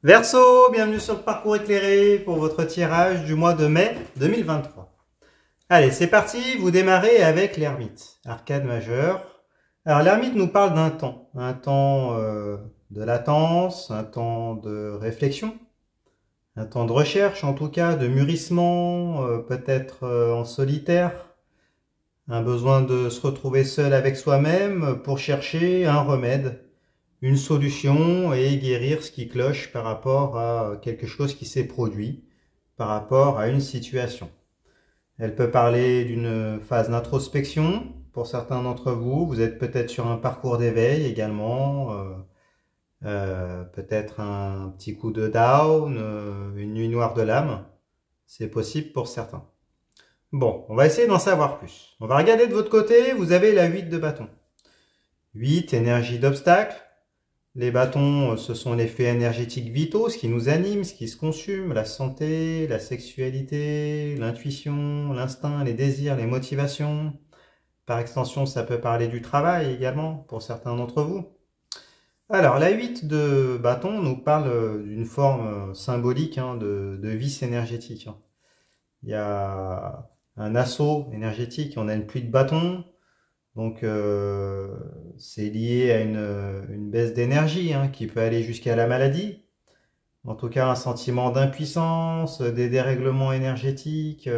Verseau, bienvenue sur le parcours éclairé pour votre tirage du mois de mai 2023. Allez, c'est parti, vous démarrez avec l'ermite, arcade majeur. Alors l'ermite nous parle un temps de latence, un temps de réflexion, un temps de recherche en tout cas, de mûrissement, peut-être en solitaire, un besoin de se retrouver seul avec soi-même pour chercher un remède, une solution et guérir ce qui cloche par rapport à quelque chose qui s'est produit, par rapport à une situation. Elle peut parler d'une phase d'introspection. Pour certains d'entre vous, vous êtes peut-être sur un parcours d'éveil également, peut-être un petit coup de down, une nuit noire de l'âme. C'est possible pour certains. Bon, on va essayer d'en savoir plus. On va regarder de votre côté, vous avez la 8 de bâton. 8, énergie d'obstacle. Les bâtons, ce sont les flux énergétiques vitaux, ce qui nous anime, ce qui se consume, la santé, la sexualité, l'intuition, l'instinct, les désirs, les motivations. Par extension, ça peut parler du travail également, pour certains d'entre vous. Alors, la 8 de bâton nous parle d'une forme symbolique de vice énergétique. Il y a un assaut énergétique, on a une pluie de bâtons, donc c'est lié à une baisse d'énergie qui peut aller jusqu'à la maladie. En tout cas, un sentiment d'impuissance, des dérèglements énergétiques,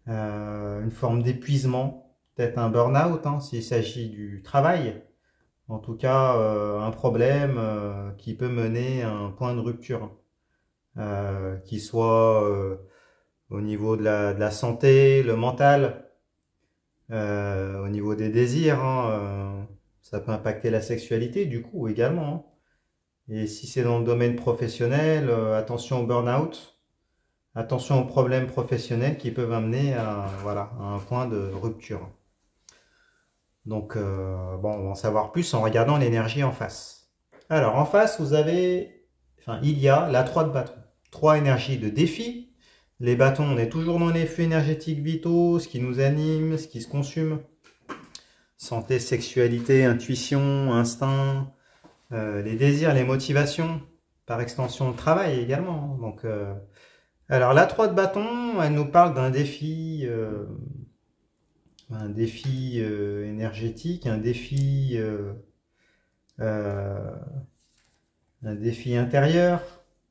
une forme d'épuisement, peut-être un burn-out s'il s'agit du travail. En tout cas, un problème qui peut mener à un point de rupture, qui soit au niveau de la santé, le mental, au niveau des désirs, ça peut impacter la sexualité du coup également. Et si c'est dans le domaine professionnel, attention au burn-out, attention aux problèmes professionnels qui peuvent amener voilà, à un point de rupture. Donc, bon, on va en savoir plus en regardant l'énergie en face. Alors, en face, il y a la 3 de bâton. 3 énergies de défi. Les bâtons, on est toujours dans les flux énergétiques vitaux, ce qui nous anime, ce qui se consume. Santé, sexualité, intuition, instinct, les désirs, les motivations, par extension le travail également. Donc, alors la 3 de bâton, elle nous parle d'un défi, énergétique, un défi intérieur,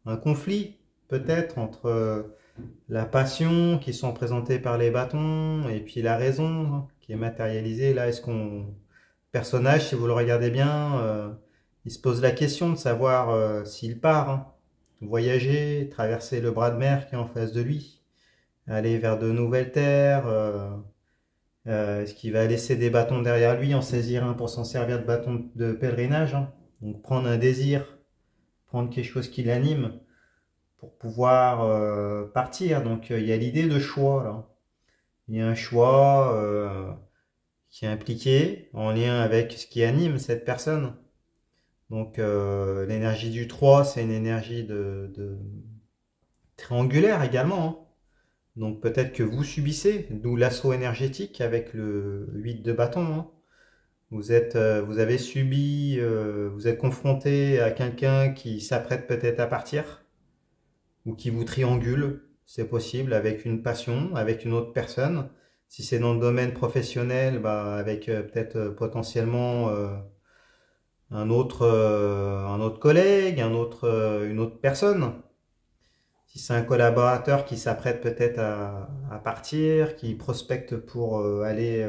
un conflit peut-être entre la passion qui sont présentées par les bâtons et puis la raison qui est matérialisée. Là, personnage, si vous le regardez bien, il se pose la question de savoir s'il part, voyager, traverser le bras de mer qui est en face de lui, aller vers de nouvelles terres. Est-ce qu'il va laisser des bâtons derrière lui, en saisir un pour s'en servir de bâton de pèlerinage, donc prendre un désir, prendre quelque chose qui l'anime pour pouvoir partir. Donc il y a l'idée de choix là. Il y a un choix qui est impliqué en lien avec ce qui anime cette personne. Donc l'énergie du 3, c'est une énergie de triangulaire également. Donc peut-être que vous subissez, d'où l'assaut énergétique avec le 8 de bâton. Vous avez subi, vous êtes confronté à quelqu'un qui s'apprête peut-être à partir, ou qui vous triangule, c'est possible, avec une passion, avec une autre personne. Si c'est dans le domaine professionnel, avec peut-être potentiellement un autre collègue, une autre personne. Si c'est un collaborateur qui s'apprête peut-être à partir, qui prospecte pour aller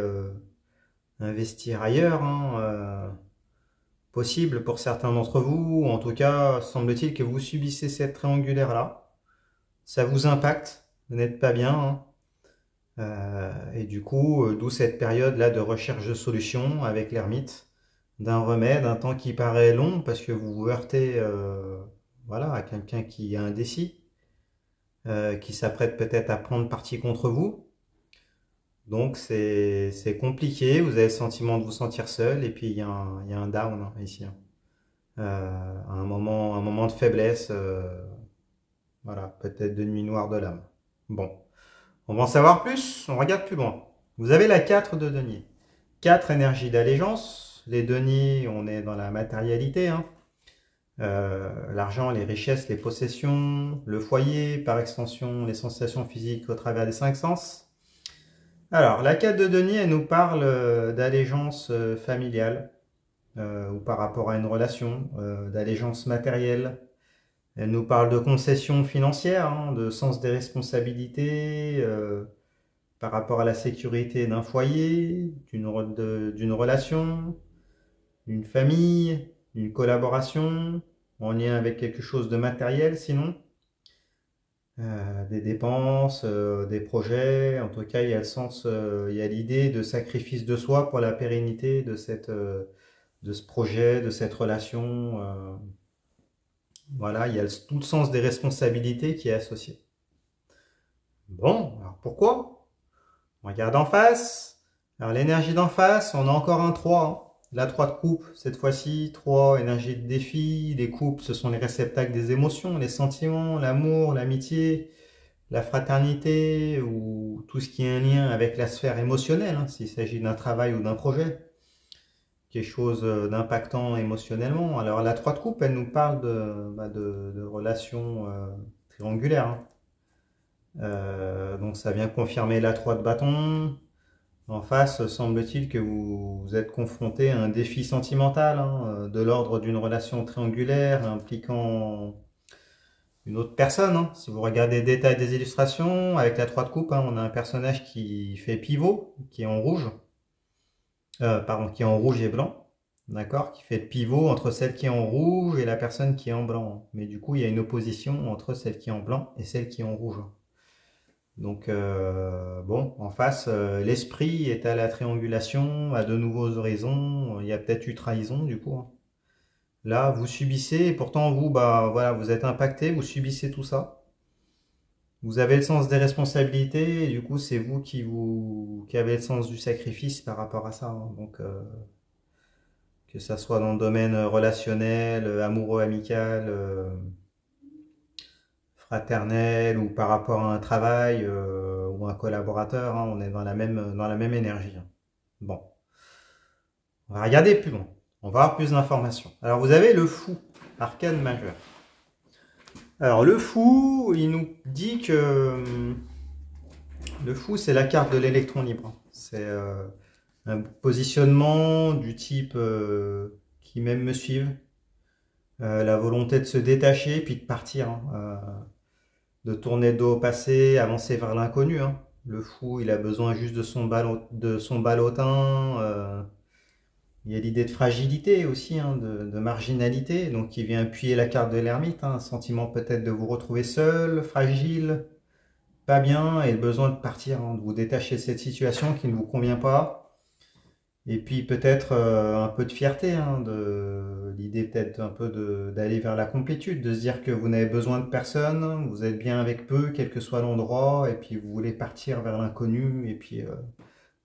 investir ailleurs, possible pour certains d'entre vous, ou en tout cas, semble-t-il que vous subissez cette triangulaire-là. Ça vous impacte, vous n'êtes pas bien, et du coup, d'où cette période-là de recherche de solutions avec l'ermite, d'un remède, un temps qui paraît long parce que vous vous heurtez voilà, à quelqu'un qui est indécis, qui s'apprête peut-être à prendre parti contre vous. Donc c'est compliqué, vous avez le sentiment de vous sentir seul, et puis il y a un down ici. Un moment de faiblesse, voilà, peut-être de nuit noire de l'âme. Bon, on va en savoir plus, on regarde plus loin. Vous avez la 4 de denier. 4 énergies d'allégeance. Les deniers, on est dans la matérialité. l'argent, les richesses, les possessions, le foyer, par extension les sensations physiques au travers des cinq sens. Alors, la carte de denier, elle nous parle d'allégeance familiale ou par rapport à une relation, d'allégeance matérielle. Elle nous parle de concessions financières, hein, de sens des responsabilités par rapport à la sécurité d'un foyer, d'une relation, d'une famille, d'une collaboration, en lien avec quelque chose de matériel sinon. Des dépenses, des projets, en tout cas il y a le sens, il y a l'idée de sacrifice de soi pour la pérennité de de ce projet, de cette relation. Voilà, il y a tout le sens des responsabilités qui est associé. Bon, alors pourquoi? On regarde en face. Alors l'énergie d'en face, on a encore un 3, hein. La 3 de coupe, cette fois-ci, 3, énergie de défi. Les coupes, ce sont les réceptacles des émotions, les sentiments, l'amour, l'amitié, la fraternité ou tout ce qui est un lien avec la sphère émotionnelle, hein, s'il s'agit d'un travail ou d'un projet, quelque chose d'impactant émotionnellement. Alors la 3 de coupe, elle nous parle de relations triangulaires, hein. Donc ça vient confirmer la 3 de bâton. En face, semble-t-il que vous êtes confronté à un défi sentimental, hein, de l'ordre d'une relation triangulaire impliquant une autre personne, hein. Si vous regardez les détails des illustrations, avec la 3 de coupe, hein, on a un personnage qui fait pivot, qui est en rouge, pardon, qui est en rouge et blanc, d'accord, qui fait le pivot entre celle qui est en rouge et la personne qui est en blanc. Mais du coup, il y a une opposition entre celle qui est en blanc et celle qui est en rouge. Donc, bon, en face, l'esprit est à la triangulation, à de nouveaux horizons. Il y a peut-être eu trahison, du coup, hein. Là, vous subissez, et pourtant, vous, bah, voilà, vous êtes impacté, vous subissez tout ça. Vous avez le sens des responsabilités, et du coup, c'est vous qui avez le sens du sacrifice par rapport à ça, hein. Donc, que ça soit dans le domaine relationnel, amoureux, amical, fraternel ou par rapport à un travail ou un collaborateur, hein, on est dans dans la même énergie, hein. Bon, on va regarder plus loin, on va avoir plus d'informations. Alors vous avez le fou, arcane majeur. Alors le fou, il nous dit que le fou c'est la carte de l'électron libre. C'est un positionnement du type qui même me suivent, la volonté de se détacher puis de partir, hein, de tourner le dos au passé, avancer vers l'inconnu, hein. Le fou, il a besoin juste de son ballotin. Il y a l'idée de fragilité aussi, hein, de marginalité. Donc, il vient appuyer la carte de l'ermite, hein, un sentiment peut-être de vous retrouver seul, fragile, pas bien, et le besoin de partir, hein, de vous détacher de cette situation qui ne vous convient pas. Et puis peut-être un peu de fierté, hein, l'idée peut-être un peu d'aller vers la complétude, de se dire que vous n'avez besoin de personne, vous êtes bien avec peu, quel que soit l'endroit, et puis vous voulez partir vers l'inconnu, et puis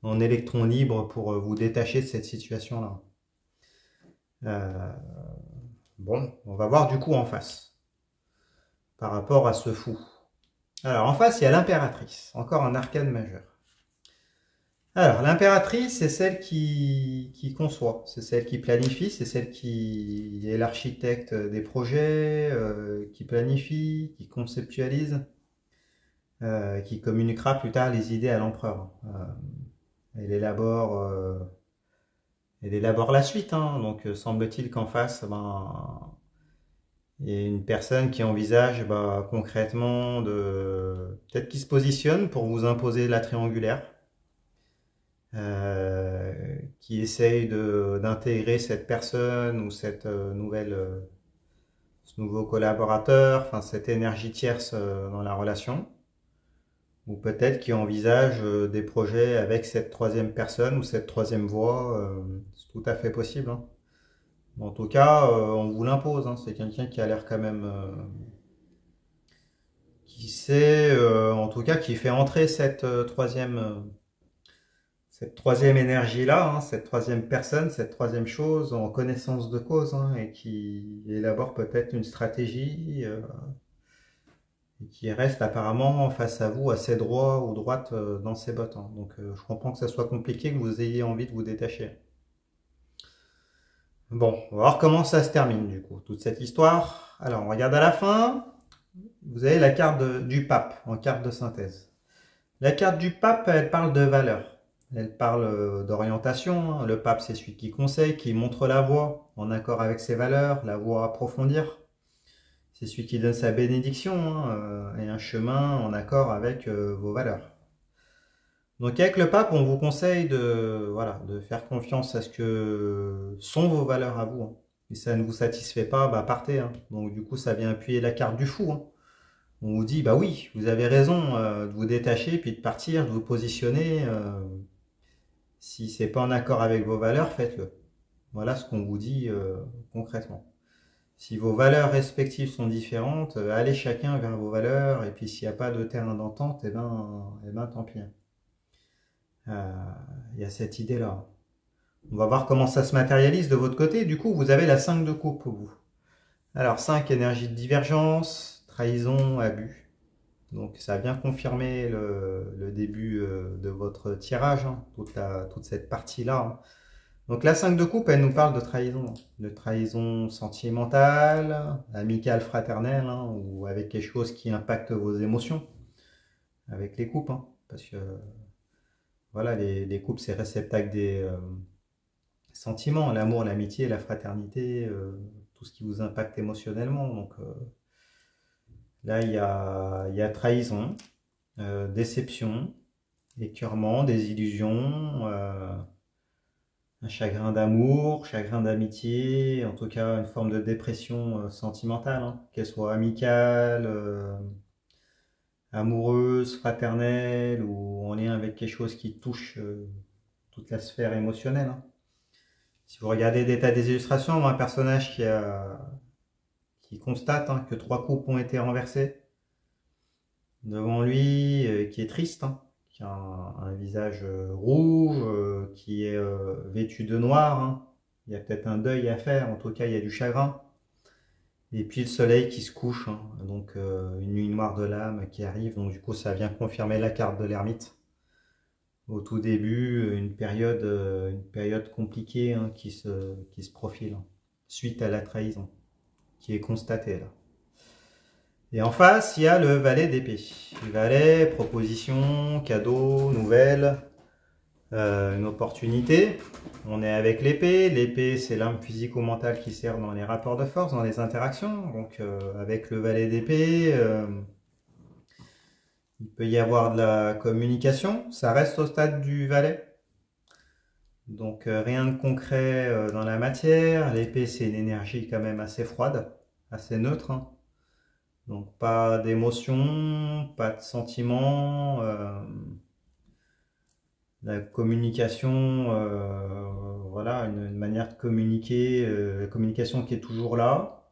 en électron libre pour vous détacher de cette situation-là. Bon, on va voir du coup en face, par rapport à ce fou. Alors en face, il y a l'impératrice, encore un arcane majeur. Alors, l'impératrice, c'est celle qui conçoit, c'est celle qui planifie, c'est celle qui est l'architecte des projets, qui planifie, qui conceptualise, qui communiquera plus tard les idées à l'empereur. Elle élabore la suite, hein. Donc semble-t-il qu'en face, ben, il y a une personne qui envisage concrètement peut-être qui se positionne pour vous imposer la triangulaire. Qui essaye d'intégrer cette personne ou cette ce nouveau collaborateur, enfin cette énergie tierce dans la relation, ou peut-être qui envisage des projets avec cette troisième personne ou cette troisième voie, c'est tout à fait possible, hein. En tout cas, on vous l'impose, hein. C'est quelqu'un qui a l'air quand même qui sait, en tout cas, qui fait entrer cette troisième énergie-là, hein, cette troisième personne, cette troisième chose en connaissance de cause, hein, et qui élabore peut-être une stratégie et qui reste apparemment face à vous assez droit ou droite dans ses bottes, hein. Donc je comprends que ça soit compliqué, que vous ayez envie de vous détacher. Bon, on va voir comment ça se termine du coup, toute cette histoire. Alors, on regarde à la fin. Vous avez la carte du pape en carte de synthèse. La carte du pape, elle parle de valeurs. Elle parle d'orientation, hein. Le pape, c'est celui qui conseille, qui montre la voie en accord avec ses valeurs, la voie à approfondir. C'est celui qui donne sa bénédiction, hein, et un chemin en accord avec vos valeurs. Donc avec le pape, on vous conseille de, voilà, de faire confiance à ce que sont vos valeurs à vous, hein. Si ça ne vous satisfait pas, bah partez, hein. Donc du coup, ça vient appuyer la carte du fou, hein. On vous dit, bah oui, vous avez raison de vous détacher, puis de partir, de vous positionner. Si c'est pas en accord avec vos valeurs, faites-le. Voilà ce qu'on vous dit concrètement. Si vos valeurs respectives sont différentes, allez chacun vers vos valeurs, et puis s'il n'y a pas de terrain d'entente, eh ben tant pis. Il y a cette idée-là. On va voir comment ça se matérialise de votre côté. Du coup, vous avez la 5 de coupe, vous. Alors 5, énergie de divergence, trahison, abus. Donc ça a bien confirmé le début de votre tirage, hein, toute cette partie-là, hein. Donc la 5 de coupe, elle nous parle de trahison sentimentale, amicale, fraternelle, hein, ou avec quelque chose qui impacte vos émotions, avec les coupes, hein, parce que voilà, les couples, c'est réceptacle des sentiments, l'amour, l'amitié, la fraternité, tout ce qui vous impacte émotionnellement. Donc là, il y a trahison, déception, écœurement, désillusion, un chagrin d'amour, chagrin d'amitié, en tout cas une forme de dépression sentimentale, hein, qu'elle soit amicale, amoureuse, fraternelle ou en lien avec quelque chose qui touche toute la sphère émotionnelle, hein. Si vous regardez des tas des illustrations, un personnage qui constate, hein, que 3 coupes ont été renversées devant lui, qui est triste, hein, qui a un visage rouge, qui est vêtu de noir, hein. Il y a peut-être un deuil à faire, en tout cas il y a du chagrin. Et puis le soleil qui se couche, hein, donc une nuit noire de l'âme qui arrive, donc du coup ça vient confirmer la carte de l'ermite. Au tout début, une période compliquée, hein, qui se profile, hein, suite à la trahison, qui est constatée là. Et en face, il y a le valet d'épée. Le valet, proposition, cadeau, nouvelle, une opportunité. On est avec l'épée. L'épée, c'est l'arme physico-mentale qui sert dans les rapports de force, dans les interactions. Donc avec le valet d'épée, il peut y avoir de la communication. Ça reste au stade du valet. Donc rien de concret dans la matière. L'épée, c'est une énergie quand même assez froide, assez neutre, hein. Donc pas d'émotion, pas de sentiment, la communication, voilà, une manière de communiquer, la communication qui est toujours là.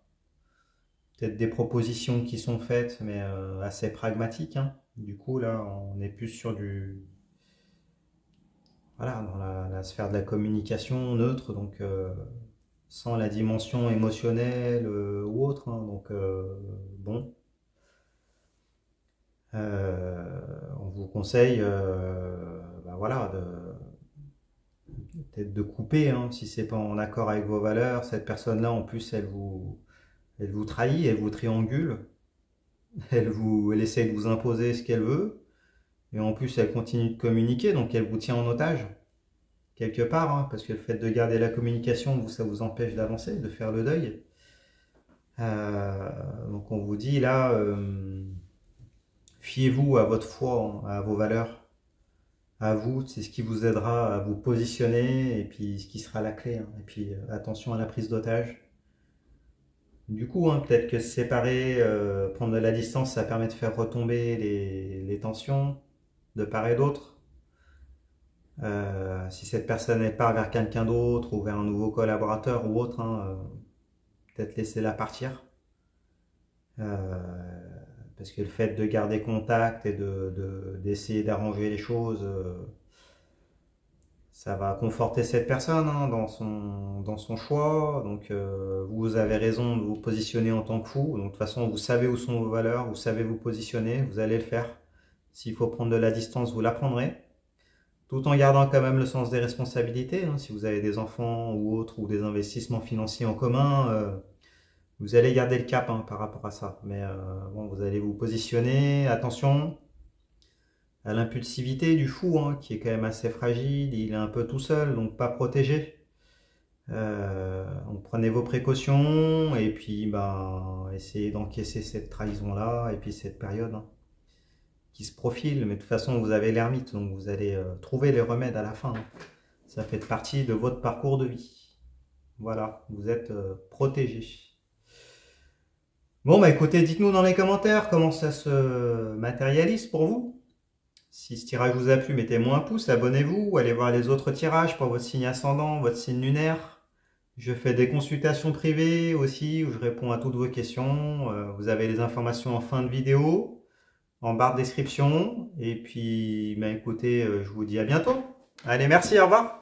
Peut-être des propositions qui sont faites, mais assez pragmatiques, hein. Du coup, là, on est plus sur voilà, dans la sphère de la communication neutre, donc sans la dimension émotionnelle ou autre, hein. Donc bon, on vous conseille, ben voilà, peut-être de couper, hein, si c'est pas en accord avec vos valeurs. Cette personne-là, en plus, elle vous trahit, elle vous triangule, elle essaie de vous imposer ce qu'elle veut, et en plus, elle continue de communiquer, donc elle vous tient en otage quelque part, hein, parce que le fait de garder la communication, ça vous empêche d'avancer, de faire le deuil. Donc on vous dit là, fiez-vous à votre foi, à vos valeurs, à vous, c'est ce qui vous aidera à vous positionner et puis ce qui sera la clé, hein. Et puis attention à la prise d'otage. Du coup, hein, peut-être que se séparer, prendre de la distance, ça permet de faire retomber les tensions de part et d'autre. Si cette personne elle part vers quelqu'un d'autre ou vers un nouveau collaborateur ou autre, hein, peut-être laisser-la partir. Parce que le fait de garder contact et d'essayer d'arranger les choses, ça va conforter cette personne, hein, dans son choix. Donc vous avez raison de vous positionner en tant que fou. Donc de toute façon, vous savez où sont vos valeurs, vous savez vous positionner, vous allez le faire. S'il faut prendre de la distance, vous la prendrez. tout en gardant quand même le sens des responsabilités, hein. Si vous avez des enfants ou autres, ou des investissements financiers en commun, vous allez garder le cap, hein, par rapport à ça. Mais bon, vous allez vous positionner, attention à l'impulsivité du fou, hein, qui est quand même assez fragile, il est un peu tout seul, donc pas protégé. Donc prenez vos précautions et puis ben, essayez d'encaisser cette trahison-là et puis cette période, hein, qui se profile. Mais de toute façon, vous avez l'ermite, donc vous allez trouver les remèdes à la fin, hein. Ça fait partie de votre parcours de vie. Voilà, vous êtes protégé. Bon, bah écoutez, dites-nous dans les commentaires comment ça se matérialise pour vous. Si ce tirage vous a plu, mettez-moi un pouce, abonnez-vous, allez voir les autres tirages pour votre signe ascendant, votre signe lunaire. Je fais des consultations privées aussi où je réponds à toutes vos questions. Vous avez les informations en fin de vidéo, en barre de description. Et puis, bah écoutez, je vous dis à bientôt. Allez, merci, au revoir.